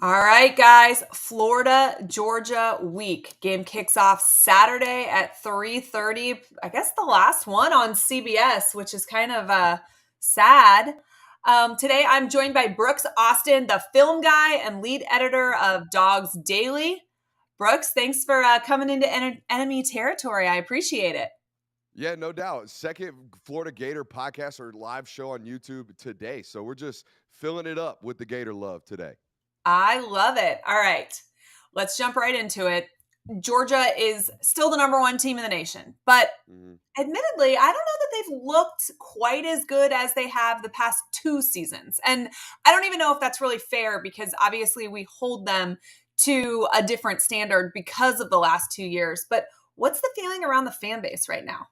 All right, guys, Florida, Georgia week. Game kicks off Saturday at 3:30. I guess the last one on CBS, which is kind of sad. Today, I'm joined by Brooks Austin, the film guy and lead editor of Dawgs Daily. Brooks, thanks for coming into enemy territory. I appreciate it. Yeah, no doubt. Second Florida Gator podcast or live show on YouTube today. So we're just filling it up with the Gator love today. I love it. All right, let's jump right into it. Georgia is still the number one team in the nation, but admittedly, I don't know that they've looked quite as good as they have the past two seasons. And I don't even know if that's really fair because obviously we hold them to a different standard because of the last 2 years. But what's the feeling around the fan base right now?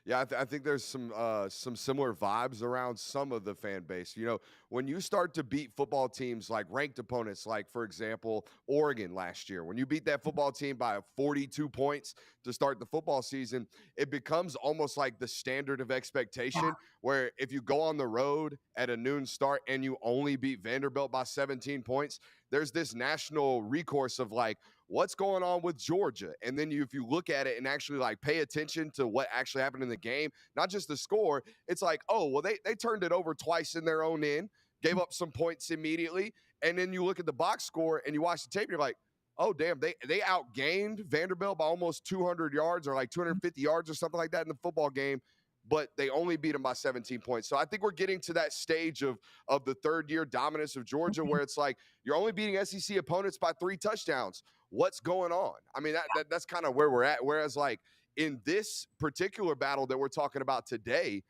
Yeah, I think there's some similar vibes around some of the fan base. You know, when you start to beat football teams like ranked opponents, like for example Oregon last year, when you beat that football team by 42 points to start the football season, it becomes almost like the standard of expectation. Where if you go on the road at a noon start and you only beat Vanderbilt by 17 points, there's this national recourse of like, what's going on with Georgia? And then if you look at it and actually like pay attention to what actually happened in the game, not just the score, it's like, oh, well, they turned it over twice in their own end, gave up some points immediately. And then you look at the box score and you watch the tape, and you're like, oh, damn, they outgained Vanderbilt by almost 200 yards or like 250 yards or something like that in the football game, but they only beat them by 17 points. So I think we're getting to that stage of the third-year dominance of Georgia where it's like you're only beating SEC opponents by 3 touchdowns. What's going on? I mean, that's kind of where we're at. Whereas, like, in this particular battle that we're talking about today,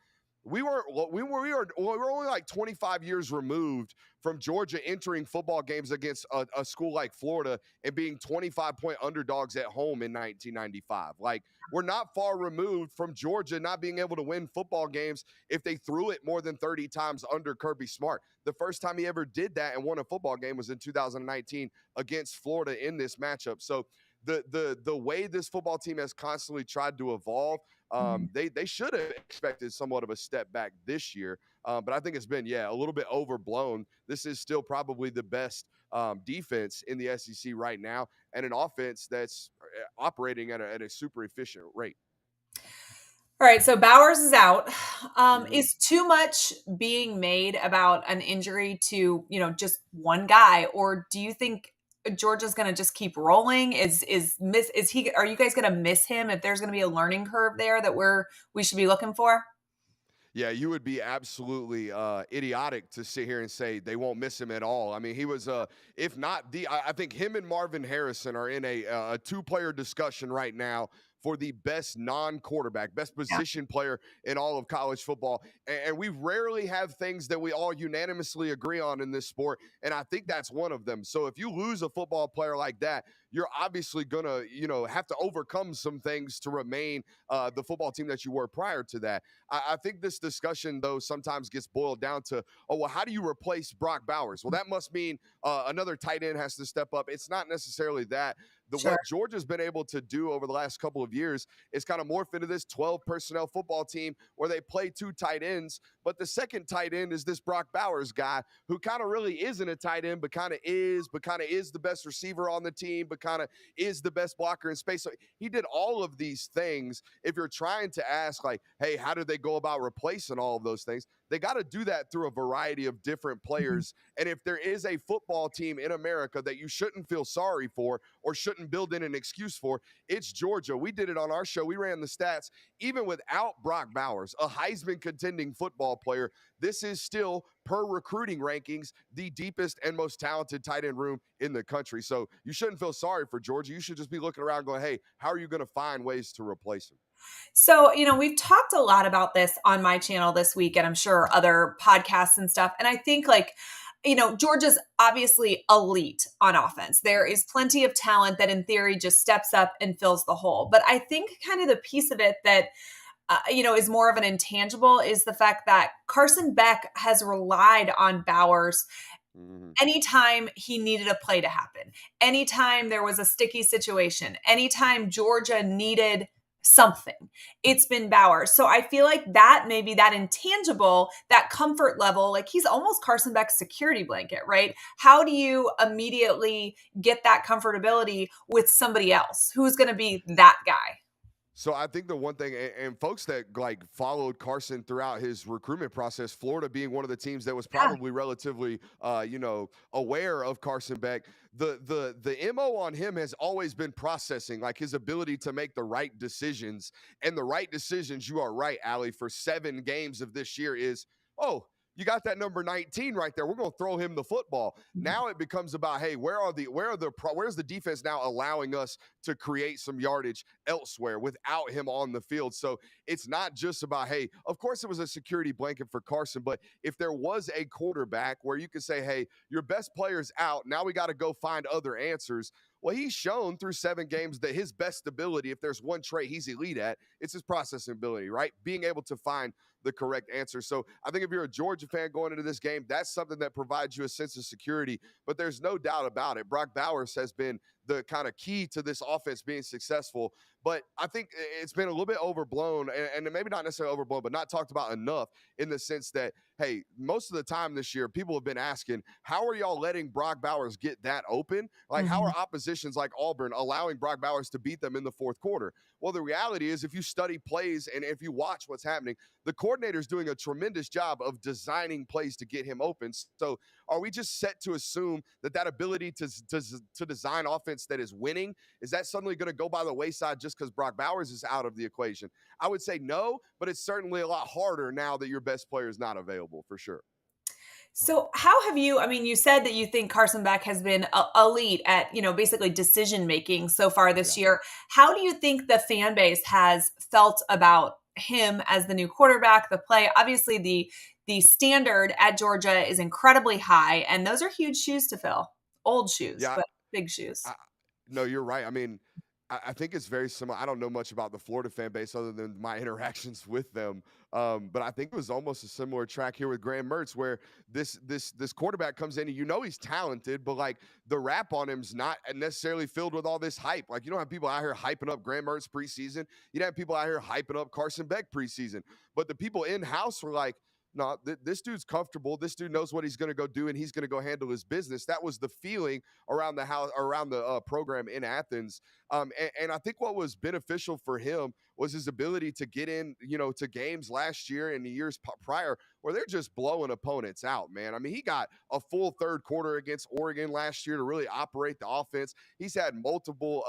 we were only like 25 years removed from Georgia entering football games against a school like Florida and being 25-point underdogs at home in 1995. Like, we're not far removed from Georgia not being able to win football games if they threw it more than 30 times under Kirby Smart. The first time he ever did that and won a football game was in 2019 against Florida in this matchup. So the way this football team has constantly tried to evolve, they should have expected somewhat of a step back this year. But I think it's been, a little bit overblown. This is still probably the best defense in the SEC right now, and an offense that's operating at a super efficient rate. All right, so Bowers is out. Is too much being made about an injury to, just one guy, or do you think Georgia's going to just keep rolling? Are you guys going to miss him if there's going to be a learning curve there that we should be looking for? Yeah, you would be absolutely idiotic to sit here and say they won't miss him at all. I mean, he was, if not I think him and Marvin Harrison are in a two-player discussion right now for the best non-quarterback, best position player in all of college football. And we rarely have things that we all unanimously agree on in this sport, and I think that's one of them. So if you lose a football player like that, you're obviously going to, have to overcome some things to remain the football team that you were prior to that. I think this discussion, though, sometimes gets boiled down to, oh, well, how do you replace Brock Bowers? Well, that must mean another tight end has to step up. It's not necessarily that. What Georgia's been able to do over the last couple of years is kind of morph into this 12 personnel football team where they play 2 tight ends, but the second tight end is this Brock Bowers guy who kind of really isn't a tight end, but kind of is the best receiver on the team, but kind of is the best blocker in space. So he did all of these things. If you're trying to ask, like, hey, how do they go about replacing all of those things? They got to do that through a variety of different players. And if there is a football team in America that you shouldn't feel sorry for or shouldn't build in an excuse for, it's Georgia. We did it on our show. We ran the stats. Even without Brock Bowers, a Heisman contending football player, this is still, per recruiting rankings, the deepest and most talented tight end room in the country. So you shouldn't feel sorry for Georgia. You should just be looking around going, hey, how are you going to find ways to replace him? So, we've talked a lot about this on my channel this week, and I'm sure other podcasts and stuff. And I think Georgia's obviously elite on offense. There is plenty of talent that in theory just steps up and fills the hole. But I think kind of the piece of it that is more of an intangible is the fact that Carson Beck has relied on Bowers anytime he needed a play to happen, anytime there was a sticky situation, anytime Georgia needed something, it's been Bowers. So I feel like that maybe that intangible, that comfort level, like he's almost Carson Beck's security blanket, right? How do you immediately get that comfortability with somebody else who's going to be that guy? So I think the one thing, and folks that like followed Carson throughout his recruitment process, Florida being one of the teams that was Yeah. probably relatively, aware of Carson Beck. The mo on him has always been processing, like his ability to make the right decisions, and the right decisions. You are right, Allie. For 7 games of this year, is oh. You got that number 19 right there. We're going to throw him the football. Now it becomes about, hey, where's the defense now allowing us to create some yardage elsewhere without him on the field. So it's not just about, hey, of course it was a security blanket for Carson, but if there was a quarterback where you could say, hey, your best player's out, now we got to go find other answers. Well, he's shown through 7 games that his best ability, if there's one trait he's elite at, it's his processing ability, right? Being able to find the correct answer. So I think if you're a Georgia fan going into this game, that's something that provides you a sense of security. But there's no doubt about it. Brock Bowers has been the kind of key to this offense being successful. But I think it's been a little bit overblown, and maybe not necessarily overblown, but not talked about enough, in the sense that, hey, most of the time this year, people have been asking, how are y'all letting Brock Bowers get that open? Like, how are oppositions like Auburn allowing Brock Bowers to beat them in the fourth quarter? Well, the reality is, if you study plays and if you watch what's happening, the coordinator's doing a tremendous job of designing plays to get him open. So are we just set to assume that ability to design offense that is winning, is that suddenly going to go by the wayside just because Brock Bowers is out of the equation? I would say no, but it's certainly a lot harder now that your best player is not available, for sure. So how have you, I mean, you said that you think Carson Beck has been elite at, basically decision making so far this Yeah. year. How do you think the fan base has felt about him as the new quarterback, the play? Obviously the standard at Georgia is incredibly high, and those are huge shoes to fill. Old shoes, Yeah. but big shoes. No, you're right. I mean, I think it's very similar. I don't know much about the Florida fan base other than my interactions with them, but I think it was almost a similar track here with Graham Mertz, where this quarterback comes in and he's talented, but like the rap on him's not necessarily filled with all this hype. Like, you don't have people out here hyping up Graham Mertz preseason. You don't have people out here hyping up Carson Beck preseason, but the people in house were like, no, this dude's comfortable. This dude knows what he's going to go do, and he's going to go handle his business. That was the feeling around the house, around the program in Athens. And I think what was beneficial for him was his ability to get in, to games last year and the years prior where they're just blowing opponents out, man. I mean, he got a full third quarter against Oregon last year to really operate the offense. He's had multiple,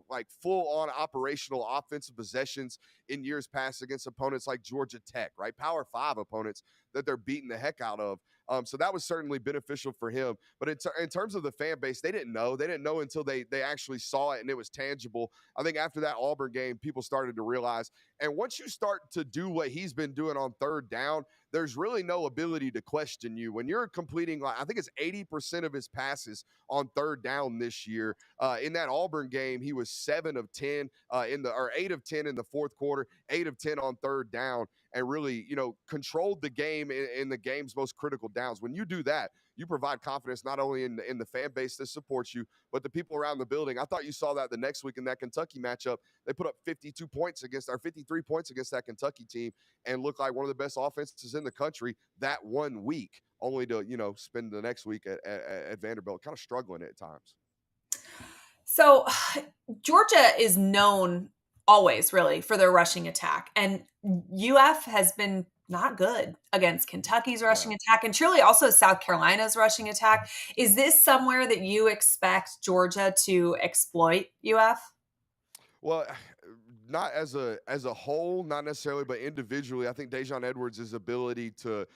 like full-on operational offensive possessions in years past against opponents like Georgia Tech, right? Power 5 opponents that they're beating the heck out of. So that was certainly beneficial for him. But in terms of the fan base, they didn't know. They didn't know until they actually saw it and it was tangible. I think after that Auburn game, people started to realize. And once you start to do what he's been doing on third down, there's really no ability to question you. When you're completing, like, I think it's 80% of his passes on third down this year. In that Auburn game, he was 7 of 10 or 8 of 10 in the fourth quarter, 8 of 10 on third down, and really, controlled the game in the game's most critical downs. When you do that, you provide confidence not only in the fan base that supports you, but the people around the building. I thought you saw that the next week in that Kentucky matchup. They put up 53 points against that Kentucky team and looked like one of the best offenses in the country that one week, only to, spend the next week at Vanderbilt kind of struggling at times. So Georgia is known always really for their rushing attack, and UF has been not good against Kentucky's rushing Yeah. attack and truly also South Carolina's rushing attack. Is this somewhere that you expect Georgia to exploit UF? Well, not as a whole, not necessarily, but individually, I think Dejon Edwards' ability to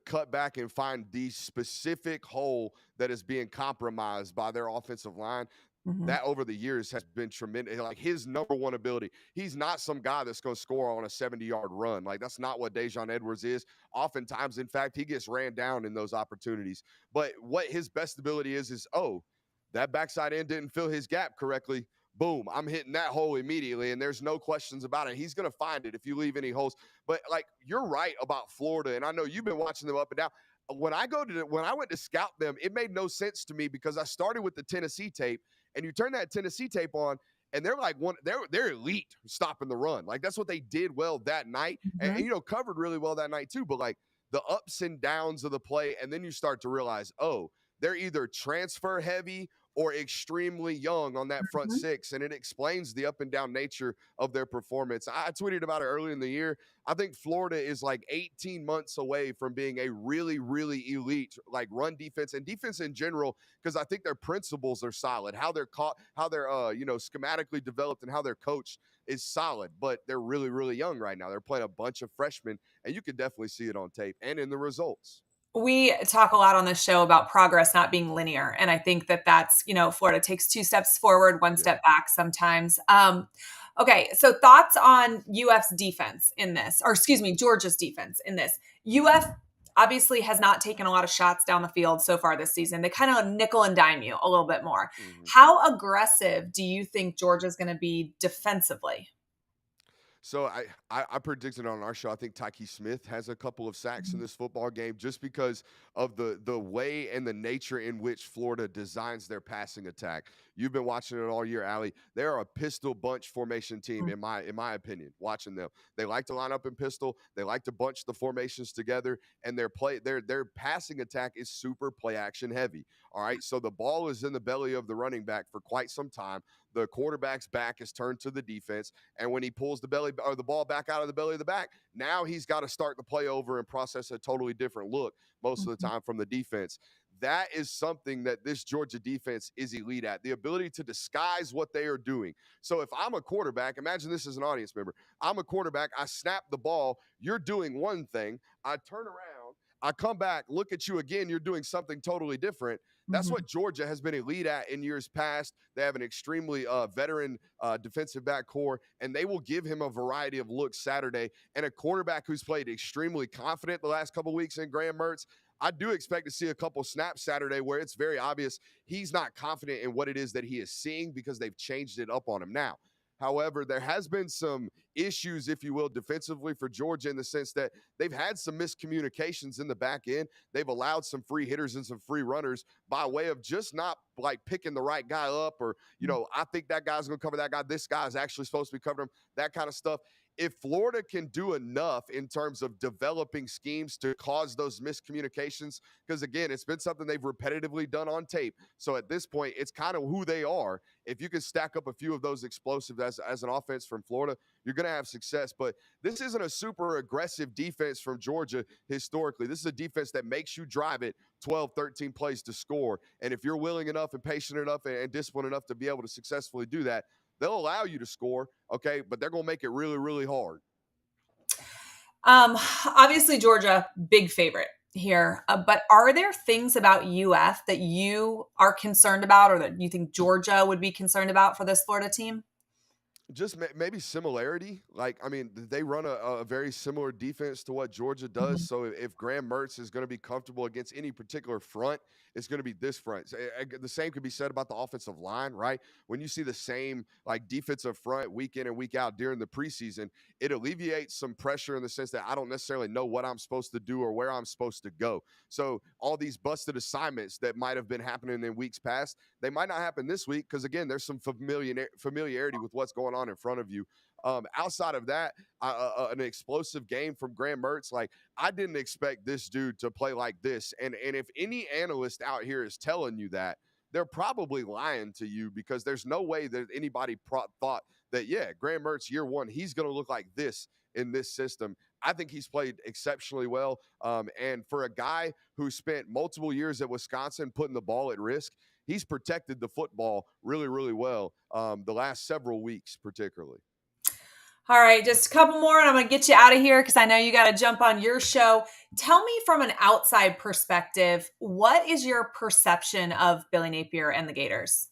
cut back and find the specific hole that is being compromised by their offensive line, Mhm. that over the years has been tremendous. Like, his number one ability, he's not some guy that's going to score on a 70-yard run. Like, that's not what Dejon Edwards is. Oftentimes, in fact, he gets ran down in those opportunities. But what his best ability is, oh, that backside end didn't fill his gap correctly. Boom, I'm hitting that hole immediately, and there's no questions about it. He's going to find it if you leave any holes. But, like, you're right about Florida, and I know you've been watching them up and down. When I went to scout them, it made no sense to me because I started with the Tennessee tape, and you turn that Tennessee tape on, and they're like they're elite stopping the run. Like that's what they did well that night, and Mhm. covered really well that night too. But like the ups and downs of the play, and then you start to realize, oh, they're either transfer heavy or extremely young on that front Mhm. six, and it explains the up and down nature of their performance. I tweeted about it earlier in the year. I think Florida is like 18 months away from being a really, really elite like run defense and defense in general, because I think their principles are solid. How they're caught, how they're schematically developed, and how they're coached is solid. But they're really, really young right now. They're playing a bunch of freshmen, and you can definitely see it on tape and in the results. We talk a lot on this show about progress not being linear. And I think that that's, Florida takes 2 steps forward, one Yeah. step back sometimes. Okay. So thoughts on UF's defense in this, or excuse me, Georgia's defense in this. UF obviously has not taken a lot of shots down the field so far this season. They kind of nickel and dime you a little bit more. Mhm. How aggressive do you think Georgia's going to be defensively? So I predicted on our show. I think Tyke Smith has a couple of sacks in this football game just because of the way and the nature in which Florida designs their passing attack. You've been watching it all year, Allie. They're a pistol bunch formation team in my opinion. Watching them, they like to line up in pistol. They like to bunch the formations together, and their passing attack is super play action heavy. All right, so the ball is in the belly of the running back for quite some time. The quarterback's back is turned to the defense, and when he pulls the ball back out of the belly of the back, now he's got to start the play over and process a totally different look most of the time from the defense. That is something that this Georgia defense is elite at, the ability to disguise what they are doing. So if I'm a quarterback, imagine this as an audience member. I'm a quarterback, I snap the ball, you're doing one thing, I turn around, I come back, look at you again, you're doing something totally different. That's Mhm. what Georgia has been elite at in years past. They have an extremely veteran defensive back core, and they will give him a variety of looks Saturday. And a quarterback who's played extremely confident the last couple of weeks in Graham Mertz, I do expect to see a couple snaps Saturday where it's very obvious he's not confident in what it is that he is seeing because they've changed it up on him now. However, there has been some issues, if you will, defensively for Georgia in the sense that they've had some miscommunications in the back end. They've allowed some free hitters and some free runners by way of just not like picking the right guy up, or, I think that guy's going to cover that guy. This guy is actually supposed to be covering him, that kind of stuff. If Florida can do enough in terms of developing schemes to cause those miscommunications, because again, it's been something they've repetitively done on tape. So at this point, it's kind of who they are. If you can stack up a few of those explosives as an offense from Florida, you're going to have success. But this isn't a super aggressive defense from Georgia historically. This is a defense that makes you drive it 12, 13 plays to score. And if you're willing enough and patient enough and disciplined enough to be able to successfully do that, they'll allow you to score, okay? But they're going to make it really, really hard. Um, Obviously, Georgia, big favorite here. But are there things about UF that you are concerned about or that you think Georgia would be concerned about for this Florida team? Just maybe similarity. Like, I mean, they run a very similar defense to what Georgia does. Mhm. So if Graham Mertz is going to be comfortable against any particular front, it's going to be this front. So, the same could be said about the offensive line, right? When you see the same like defensive front week in and week out during the preseason, it alleviates some pressure in the sense that I don't necessarily know what I'm supposed to do or where I'm supposed to go. So all these busted assignments that might have been happening in weeks past, they might not happen this week because again, there's some familiarity with what's going on in front of you. Outside of that, an explosive game from Graham Mertz. Like I didn't expect this dude to play like this, and if any analyst out here is telling you that, they're probably lying to you because there's no way that anybody thought that Graham Mertz year one he's going to look like this in this system. I think he's played exceptionally well. And for a guy who spent multiple years at Wisconsin putting the ball at risk, he's protected the football really, really well the last several weeks, particularly. All right, just a couple more, and I'm going to get you out of here because I know you got to jump on your show. Tell me from an outside perspective, what is your perception of Billy Napier and the Gators?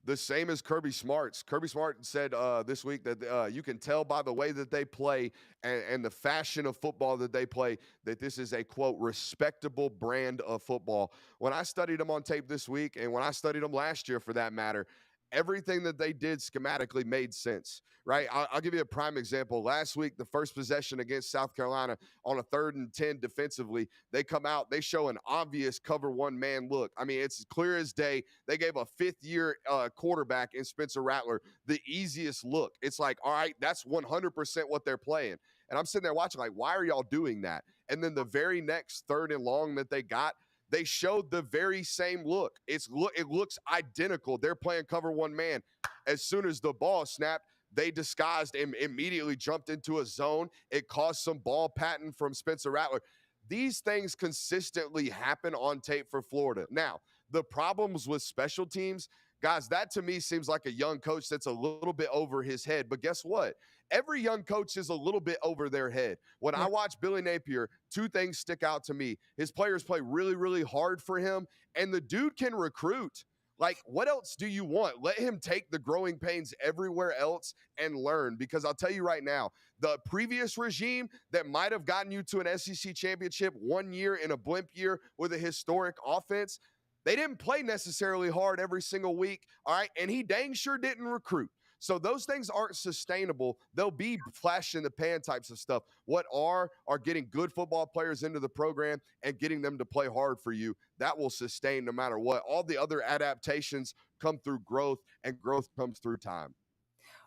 The same as Kirby Smart's. Kirby Smart said this week that you can tell by the way that they play and the fashion of football that they play that this is a, quote, respectable brand of football. When I studied them on tape this week and when I studied them last year for that matter, everything that they did schematically made sense, right? I'll give you a prime example. Last week, the first possession against South Carolina on a 3rd and 10 defensively, they come out, they show an obvious cover one man look. I mean, it's clear as day. They gave a 5th-year quarterback in Spencer Rattler the easiest look. It's like, all right, that's 100% what they're playing. And I'm sitting there watching like, why are y'all doing that? And then the very next 3rd and long that they got, they showed the very same look. It looks identical. They're playing cover one man. As soon as the ball snapped, they disguised and immediately jumped into a zone. It caused some ball pattern from Spencer Rattler. These things consistently happen on tape for Florida. Now, the problems with special teams, guys, that to me seems like a young coach that's a little bit over his head. But guess what? Every young coach is a little bit over their head. When I watch Billy Napier, 2 things stick out to me. His players play really, really hard for him, and the dude can recruit. Like, what else do you want? Let him take the growing pains everywhere else and learn. Because I'll tell you right now, the previous regime that might have gotten you to an SEC championship 1 year in a blimp year with a historic offense, they didn't play necessarily hard every single week, all right? And he dang sure didn't recruit. So those things aren't sustainable. They'll be flash in the pan types of stuff. What are getting good football players into the program and getting them to play hard for you. That will sustain no matter what. All the other adaptations come through growth, and growth comes through time.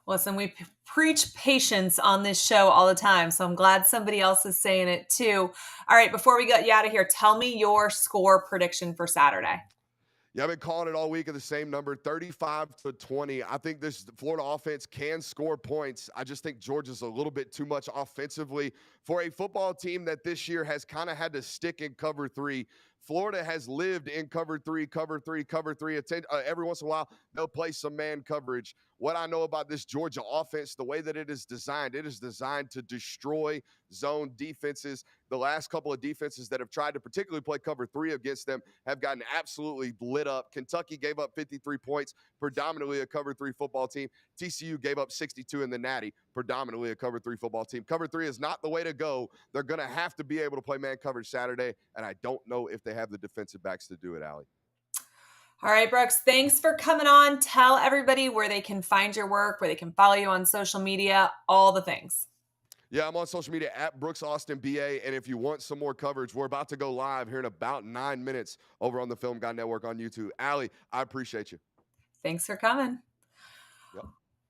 Listen, we preach patience on this show all the time, so I'm glad somebody else is saying it too. All right, before we get you out of here, tell me your score prediction for Saturday. Yeah, I've been calling it all week at the same number, 35-20. I think this Florida offense can score points. I just think Georgia's a little bit too much offensively for a football team that this year has kind of had to stick in cover 3. Florida has lived in cover 3. Every once in a while, they'll play some man coverage. What I know about this Georgia offense, the way that it is designed to destroy zone defenses. The last couple of defenses that have tried to particularly play cover 3 against them have gotten absolutely lit up. Kentucky gave up 53 points, predominantly a cover 3 football team. TCU gave up 62 in the Natty, predominantly a cover 3 football team. Cover 3 is not the way to go. They're going to have to be able to play man coverage Saturday, and I don't know if they have the defensive backs to do it, Allie. All right, Brooks, thanks for coming on. Tell everybody where they can find your work, where they can follow you on social media, all the things. Yeah, I'm on social media at Brooks Austin BA. And if you want some more coverage, we're about to go live here in about 9 minutes over on the Film Guy Network on YouTube. Allie, I appreciate you. Thanks for coming. Yep.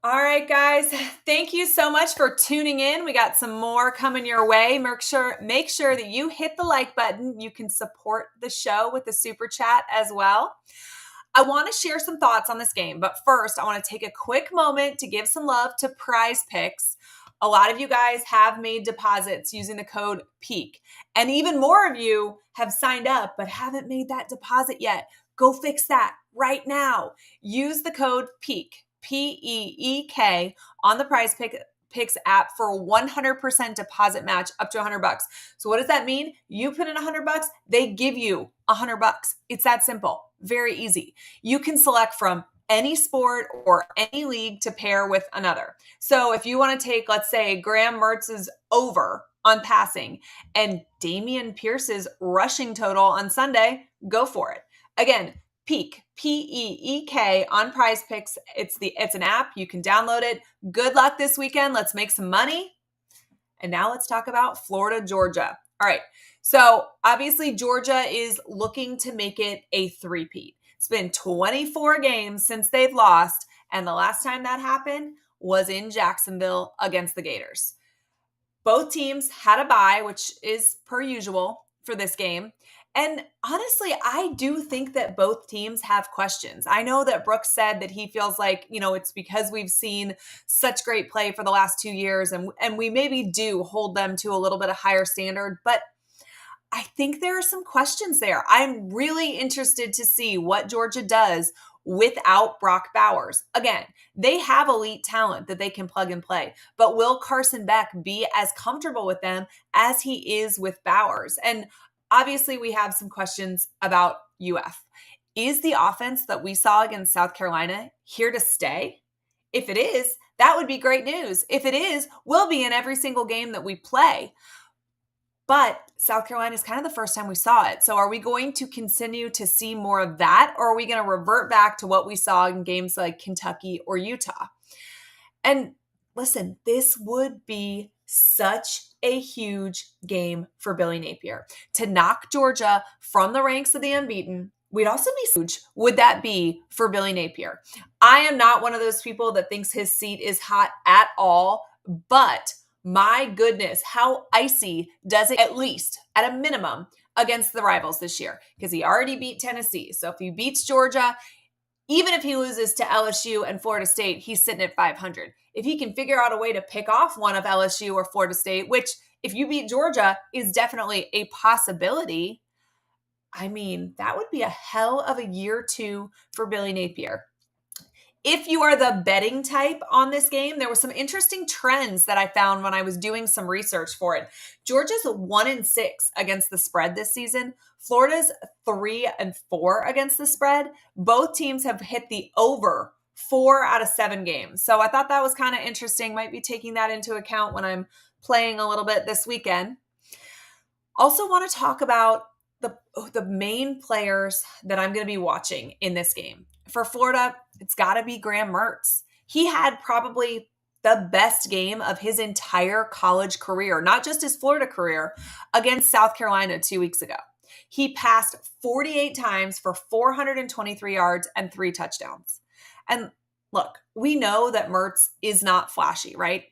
All right, guys. Thank you so much for tuning in. We got some more coming your way. Make sure that you hit the like button. You can support the show with the super chat as well. I want to share some thoughts on this game, but first I want to take a quick moment to give some love to Prize Picks. A lot of you guys have made deposits using the code PEAK, and even more of you have signed up but haven't made that deposit yet. Go fix that right now. Use the code PEAK, P-E-E-K, on the Prize Picks app for a 100% deposit match up to $100. So what does that mean? You put in $100, they give you $100. It's that simple. Very easy. You can select from any sport or any league to pair with another. So if you want to take, let's say, Graham Mertz's over on passing and Dameon Pierce's rushing total on Sunday, go for it. Again, PEAK, P-E-E-K, on Prize Picks. It's an app. You can download it. Good luck this weekend. Let's make some money. And now let's talk about Florida, Georgia. All right. So obviously Georgia is looking to make it a three-peat. It's been 24 games since they've lost, and the last time that happened was in Jacksonville against the Gators. Both teams had a bye, which is per usual for this game. And honestly, I do think that both teams have questions. I know that Brooks said that he feels like, it's because we've seen such great play for the last 2 years, and we maybe do hold them to a little bit of higher standard, but I think there are some questions there. I'm really interested to see what Georgia does without Brock Bowers. Again, they have elite talent that they can plug and play, but will Carson Beck be as comfortable with them as he is with Bowers? And obviously we have some questions about UF. Is the offense that we saw against South Carolina here to stay? If it is, that would be great news. If it is, we'll be in every single game that we play. But South Carolina is kind of the first time we saw it. So are we going to continue to see more of that, or are we going to revert back to what we saw in games like Kentucky or Utah? And listen, this would be such a huge game for Billy Napier. To knock Georgia from the ranks of the unbeaten would also be huge. Would that be for Billy Napier? I am not one of those people that thinks his seat is hot at all, but my goodness, how icy does it, at least at a minimum, against the rivals this year? Because he already beat Tennessee. So if he beats Georgia, even if he loses to LSU and Florida State, he's sitting at 500. If he can figure out a way to pick off one of LSU or Florida State, which if you beat Georgia is definitely a possibility, I mean, that would be a hell of a year two for Billy Napier. If you are the betting type on this game, there were some interesting trends that I found when I was doing some research for it. Georgia's 1-6 against the spread this season. Florida's 3-4 against the spread. Both teams have hit the over 4 out of 7 games. So I thought that was kind of interesting. Might be taking that into account when I'm playing a little bit this weekend. Also want to talk about the main players that I'm going to be watching in this game. For Florida, it's got to be Graham Mertz. He had probably the best game of his entire college career, not just his Florida career, against South Carolina 2 weeks ago. He passed 48 times for 423 yards and 3 touchdowns. And look, we know that Mertz is not flashy, right?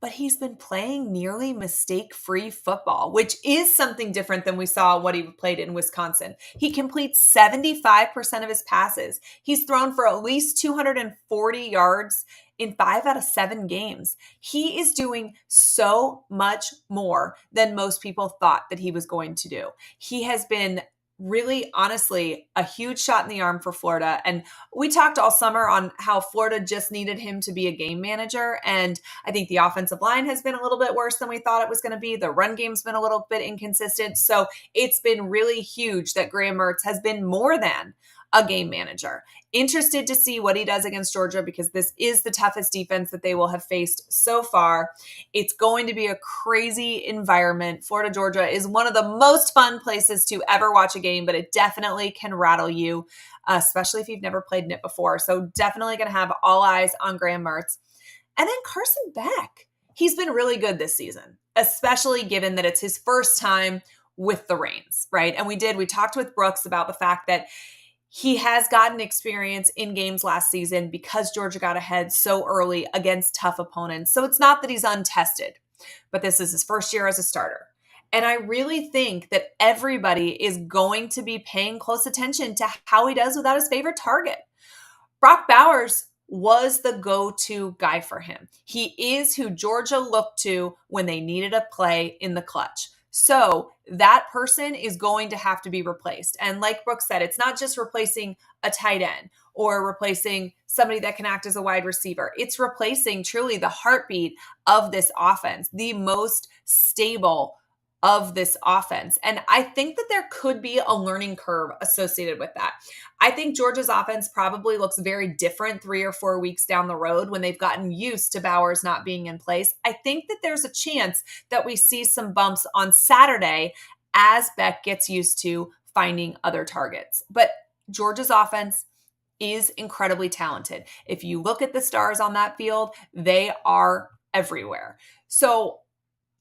But he's been playing nearly mistake-free football, which is something different than we saw what he played in Wisconsin. He completes 75% of his passes. He's thrown for at least 240 yards in 5 out of 7 games. He is doing so much more than most people thought that he was going to do. He has been really, honestly, a huge shot in the arm for Florida. And we talked all summer on how Florida just needed him to be a game manager. And I think the offensive line has been a little bit worse than we thought it was going to be. The run game's been a little bit inconsistent. So it's been really huge that Graham Mertz has been more than a game manager. Interested to see what he does against Georgia, because this is the toughest defense that they will have faced so far. It's going to be a crazy environment. Florida, Georgia is one of the most fun places to ever watch a game, but it definitely can rattle you, especially if you've never played in it before. So definitely going to have all eyes on Graham Mertz. And then Carson Beck. He's been really good this season, especially given that it's his first time with the reins, right? And we talked with Brooks about the fact that he has gotten experience in games last season because Georgia got ahead so early against tough opponents. So it's not that he's untested, but this is his first year as a starter. And I really think that everybody is going to be paying close attention to how he does without his favorite target. Brock Bowers was the go-to guy for him. He is who Georgia looked to when they needed a play in the clutch. So that person is going to have to be replaced. And like Brooks said, it's not just replacing a tight end or replacing somebody that can act as a wide receiver. It's replacing truly the heartbeat of this offense, the most stable of this offense. And I think that there could be a learning curve associated with that. I think Georgia's offense probably looks very different 3 or 4 weeks down the road when they've gotten used to Bowers not being in place. I think that there's a chance that we see some bumps on Saturday as Beck gets used to finding other targets. But Georgia's offense is incredibly talented. If you look at the stars on that field, they are everywhere. So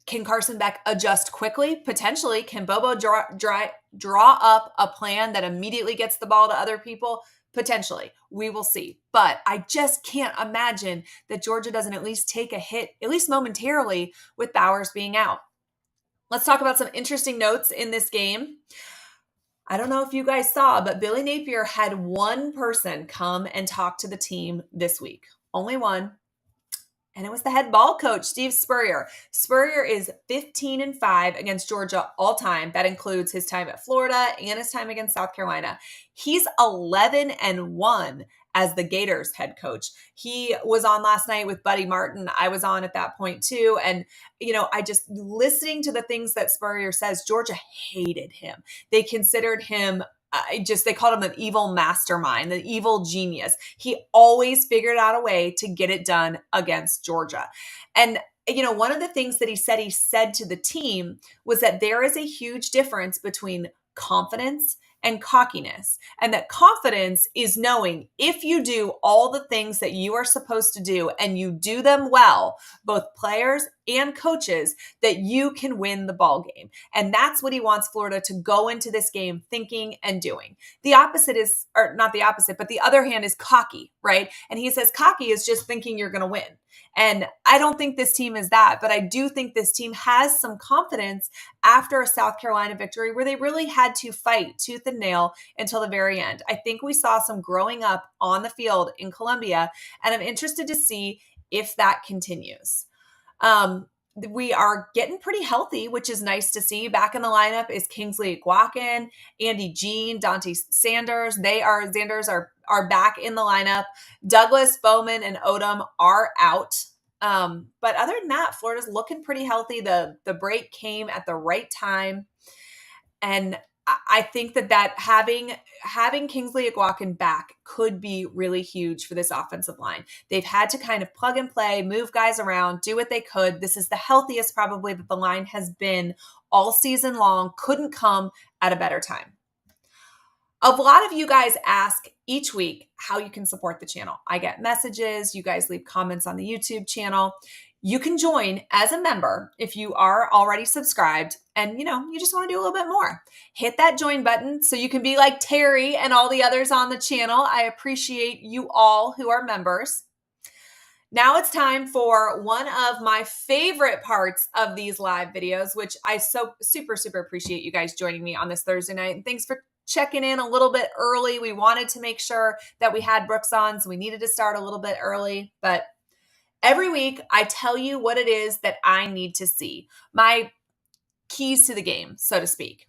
can Carson Beck adjust quickly? Potentially. Can Bobo draw up a plan that immediately gets the ball to other people? Potentially. We will see. But I just can't imagine that Georgia doesn't at least take a hit, at least momentarily, with Bowers being out. Let's talk about some interesting notes in this game. I don't know if you guys saw, but Billy Napier had one person come and talk to the team this week. Only one. And it was the head ball coach, Steve Spurrier. Spurrier is 15-5 against Georgia all time. That includes his time at Florida and his time against South Carolina. He's 11-1 as the Gators head coach. He was on last night with Buddy Martin. I was on at that point too. And, I just listening to the things that Spurrier says, Georgia hated him. They considered him they called him an evil mastermind, an evil genius. He always figured out a way to get it done against Georgia. And one of the things that he said to the team was that there is a huge difference between confidence and cockiness. And that confidence is knowing if you do all the things that you are supposed to do and you do them well, both players and coaches, that you can win the ball game. And that's what he wants Florida to go into this game thinking and doing. The opposite is, or not the opposite, but the other hand is cocky, right? And he says cocky is just thinking you're going to win. And I don't think this team is that, but I do think this team has some confidence after a South Carolina victory where they really had to fight tooth and nail until the very end. I think we saw some growing up on the field in Columbia, and I'm interested to see if that continues. We are getting pretty healthy, which is nice to see. Back in the lineup is Kingsley Eguakun, Andy Jean, Dante Sanders. Xanders are back in the lineup. Douglas, Bowman, and Odom are out. But other than that, Florida's looking pretty healthy. The break came at the right time. And I think that having Kingsley Eguakun back could be really huge for this offensive line. They've had to kind of plug and play, move guys around, do what they could. This is the healthiest probably that the line has been all season long. Couldn't come at a better time. A lot of you guys ask each week how you can support the channel. I get messages. You guys leave comments on the YouTube channel. You can join as a member if you are already subscribed and, you just want to do a little bit more. Hit that join button so you can be like Terry and all the others on the channel. I appreciate you all who are members. Now it's time for one of my favorite parts of these live videos, which I so super, super appreciate you guys joining me on this Thursday night. And thanks for checking in a little bit early. We wanted to make sure that we had Brooks on, so we needed to start a little bit early. But every week, I tell you what it is that I need to see. My keys to the game, so to speak.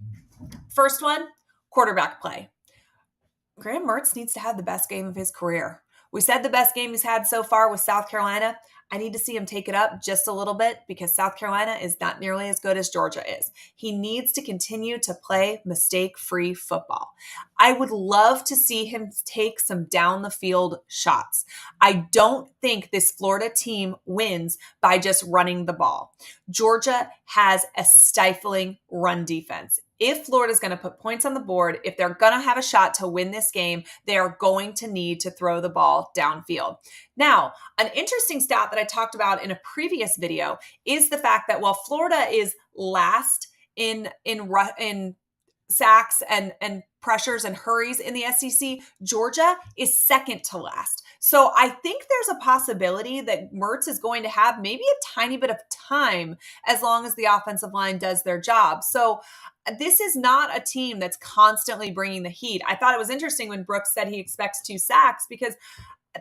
First one, quarterback play. Graham Mertz needs to have the best game of his career. We said the best game he's had so far was South Carolina. I need to see him take it up just a little bit because South Carolina is not nearly as good as Georgia is. He needs to continue to play mistake-free football. I would love to see him take some down the field shots. I don't think this Florida team wins by just running the ball. Georgia has a stifling run defense. If Florida's going to put points on the board, if they're going to have a shot to win this game, they are going to need to throw the ball downfield. Now, an interesting stat that I talked about in a previous video is the fact that while Florida is last in sacks and pressures and hurries in the SEC, Georgia is second to last. So I think there's a possibility that Mertz is going to have maybe a tiny bit of time as long as the offensive line does their job. So this is not a team that's constantly bringing the heat. I thought it was interesting when Brooks said he expects 2 sacks because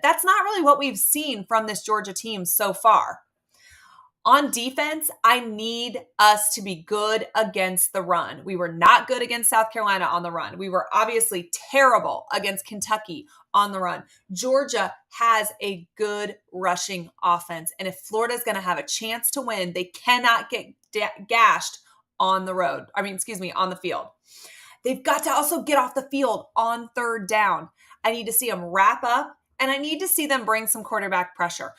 that's not really what we've seen from this Georgia team so far. On defense, I need us to be good against the run. We were not good against South Carolina on the run. We were obviously terrible against Kentucky on the run. Georgia has a good rushing offense. And if Florida is going to have a chance to win, they cannot get gashed on the on the field. They've got to also get off the field on third down. I need to see them wrap up, and I need to see them bring some quarterback pressure.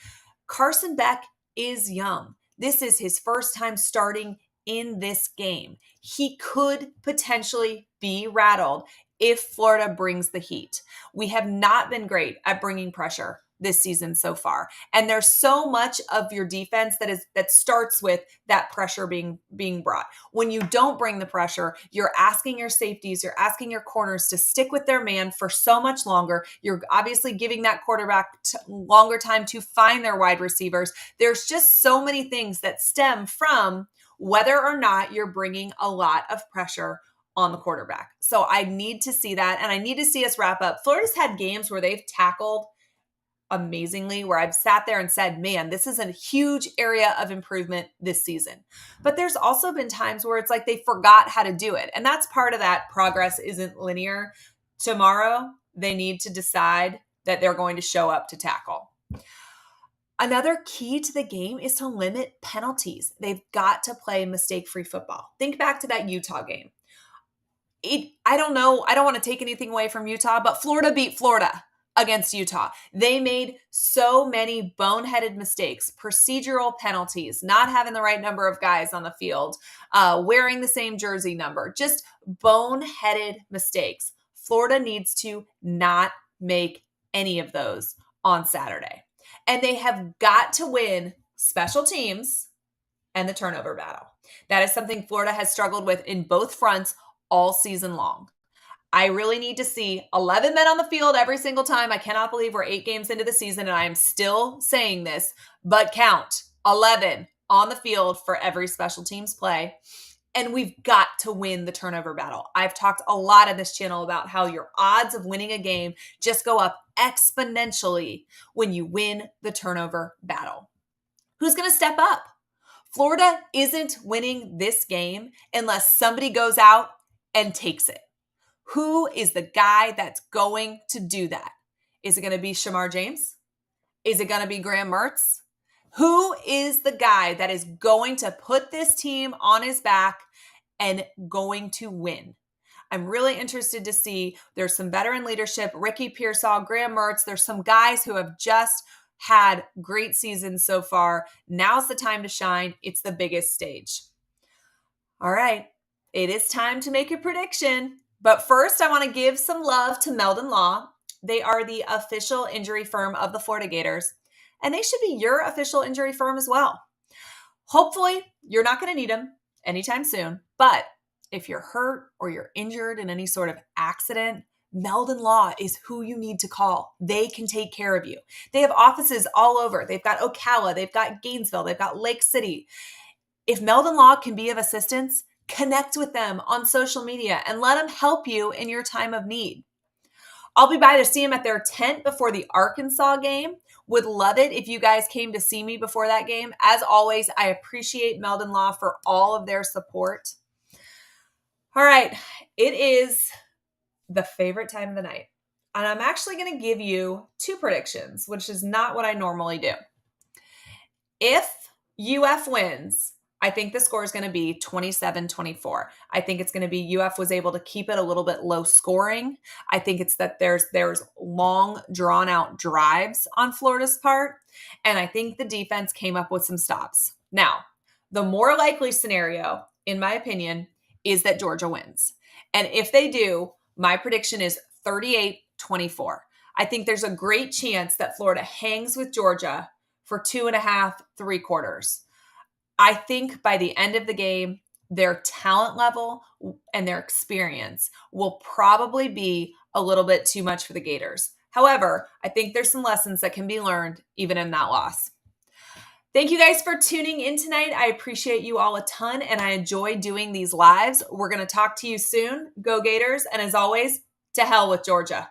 Carson Beck is young. This is his first time starting in this game. He could potentially be rattled if Florida brings the heat. We have not been great at bringing pressure this season so far. And there's so much of your defense that starts with that pressure being brought. When you don't bring the pressure, you're asking your safeties, you're asking your corners to stick with their man for so much longer. You're obviously giving that quarterback longer time to find their wide receivers. There's just so many things that stem from whether or not you're bringing a lot of pressure on the quarterback. So I need to see that, and I need to see us wrap up. Florida's had games where they've tackled amazingly, where I've sat there and said, man, this is a huge area of improvement this season. But there's also been times where it's like they forgot how to do it. And that's part of that progress isn't linear. Tomorrow, they need to decide that they're going to show up to tackle. Another key to the game is to limit penalties. They've got to play mistake-free football. Think back to that Utah game. I don't know. I don't want to take anything away from Utah, but Florida beat Florida. against Utah. They made so many boneheaded mistakes, procedural penalties, not having the right number of guys on the field, wearing the same jersey number, just boneheaded mistakes. Florida needs to not make any of those on Saturday. And they have got to win special teams and the turnover battle. That is something Florida has struggled with in both fronts all season long. I really need to see 11 men on the field every single time. I cannot believe we're 8 games into the season and I am still saying this, but count 11 on the field for every special teams play. And we've got to win the turnover battle. I've talked a lot on this channel about how your odds of winning a game just go up exponentially when you win the turnover battle. Who's going to step up? Florida isn't winning this game unless somebody goes out and takes it. Who is the guy that's going to do that? Is it going to be Shamar James? Is it going to be Graham Mertz? Who is the guy that is going to put this team on his back and going to win? I'm really interested to see. There's some veteran leadership. Ricky Pearsall, Graham Mertz. There's some guys who have just had great seasons so far. Now's the time to shine. It's the biggest stage. All right. It is time to make a prediction. But first, I want to give some love to Meldon Law. They are the official injury firm of the Florida Gators, and they should be your official injury firm as well. Hopefully, you're not going to need them anytime soon, but if you're hurt or you're injured in any sort of accident, Meldon Law is who you need to call. They can take care of you. They have offices all over. They've got Ocala, they've got Gainesville, they've got Lake City. If Meldon Law can be of assistance, connect with them on social media and let them help you in your time of need. I'll be by to see them at their tent before the Arkansas game. Would love it if you guys came to see me before that game. As always, I appreciate Meldon Law for all of their support. All right, it is the favorite time of the night. And I'm actually going to give you 2 predictions, which is not what I normally do. If UF wins, I think the score is going to be 27-24. I think it's going to be UF was able to keep it a little bit low scoring. I think it's that there's long drawn out drives on Florida's part. And I think the defense came up with some stops. Now, the more likely scenario, in my opinion, is that Georgia wins. And if they do, my prediction is 38-24. I think there's a great chance that Florida hangs with Georgia for 2.5, 3 quarters. I think by the end of the game, their talent level and their experience will probably be a little bit too much for the Gators. However, I think there's some lessons that can be learned even in that loss. Thank you guys for tuning in tonight. I appreciate you all a ton, and I enjoy doing these lives. We're going to talk to you soon. Go Gators. And as always, to hell with Georgia.